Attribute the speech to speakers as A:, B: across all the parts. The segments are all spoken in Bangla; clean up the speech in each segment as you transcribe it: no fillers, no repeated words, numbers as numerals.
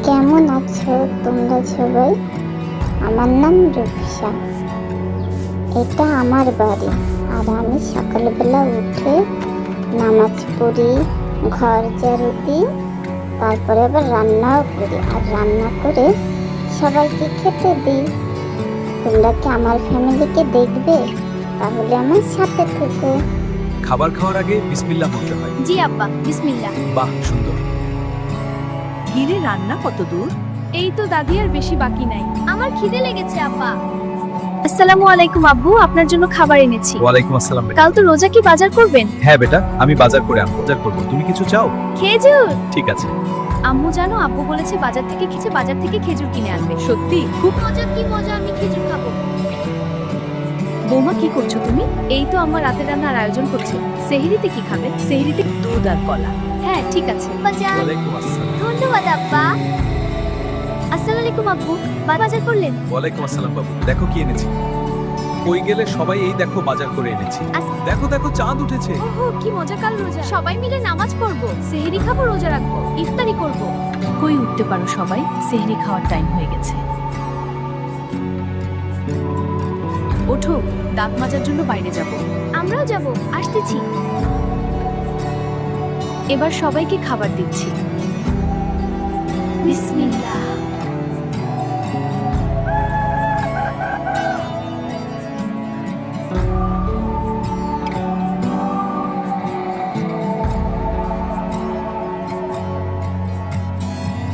A: কেমন আছো তোমরা সবাই? আমার নাম রূপসা। এটা আমার বাড়ি, আর আমি সকালবেলা উঠে নামাজ পড়ি, ঘর ঝাড়ু দিই, তারপরে আবার রান্নাও করি, আর রান্না করে সবাইকে খেতে দিই। তোমরা কি আমার ফ্যামিলিকে দেখবে? তাহলে আমার সাথে থেকো।
B: খাবার খাওয়ার আগে বিসমিল্লাহ বলতে হয়।
C: জি আব্বা, বিসমিল্লাহ।
B: বাহ, সুন্দর।
D: ঘিরে রান্না কত দূর?
C: এই তো দাদি, আর বেশি বাকি নাই। আমার খিদে লেগেছে আব্বা। আসসালামু আলাইকুম আব্বু, আপনার জন্য খাবার এনেছি।
B: ওয়ালাইকুম আসসালাম বেটা।
C: কাল তো রোজা, কি বাজার করবেন?
B: হ্যাঁ বেটা, আমি বাজার করে আনবো। বাজার করবো, তুমি কিছু চাও?
C: খেজুর।
B: ঠিক আছে।
C: আম্মু জানো, আব্বু বলেছে বাজার থেকে খেজুর কিনে আনবে।
D: সত্যি খুব
C: মজা, কি মজা, আমি খেজুর খাবো।
D: বৌমা, কি করছো তুমি?
C: এই তো আম্মা রাতের রান্নার আয়োজন করছে। সেহরিতে কি খাবে?
D: সেহরিতে দুধ আর কলা।
C: হ্যাঁ ঠিক আছে।
B: ওয়ালাইকুম আসসালাম।
C: ধন্যবাদ আব্বা। আসসালামু আলাইকুম আব্বু, বাজার করলেন?
B: ওয়ালাইকুম আসসালাম বাবু, দেখো কি এনেছি। কই গেলে সবাই? এই দেখো বাজার করে এনেছি। দেখো দেখো, চাঁদ উঠেছে।
C: ওহো, কি মজা, কাল রোজা। সবাই মিলে নামাজ পড়বো, সেহরি খাবো, রোজা রাখবো, ইফতারি করবো।
D: কই উঠতে পারো সবাই, সেহরি খাওয়ার টাইম হয়ে গেছে। ওঠো, দাঁত মাজার জন্য বাইরে যাব।
C: আমরাও যাব, আসতেছি।
D: এবার সবাইকে খাবার দিচ্ছি।
C: বিসমিল্লাহ।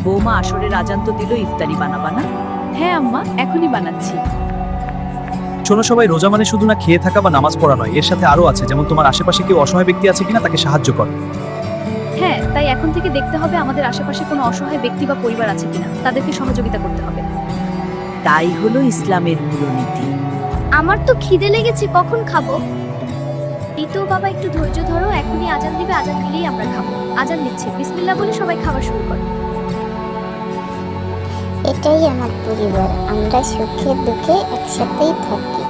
D: বৌমা, আসরের আজান তো দিল, ইফতারি বানাবা না?
C: হ্যাঁ আম্মা, এখনই বানাচ্ছি।
B: শোনো সবাই, রোজা মানে শুধু না খেয়ে থাকা বা নামাজ পড়া নয়, এর সাথে আরো আছে। যেমন তোমার আশেপাশে কেউ অসহায় ব্যক্তি আছে কিনা, তাকে সাহায্য করো।
C: হ্যাঁ, তাই এখন থেকে দেখতে হবে আমাদের আশেপাশে কোনো অসহায় ব্যক্তি বা পরিবার আছে কিনা, তাদেরকে সহযোগিতা করতে হবে।
D: তাই হলো ইসলামের মূলনীতি।
C: আমার তো খিদে লেগেছে, কখন খাবো? এই তো বাবা, একটু ধৈর্য ধরো, এখনই আজান দিবে, আজান দিলেই আমরা খাবো। আজান দিচ্ছে, বিসমিল্লাহ বলে সবাই খাবার শুরু করে।
A: এটাই আমার পরিবার, আমরা সুখে দুঃখে একসাথেই থাকি।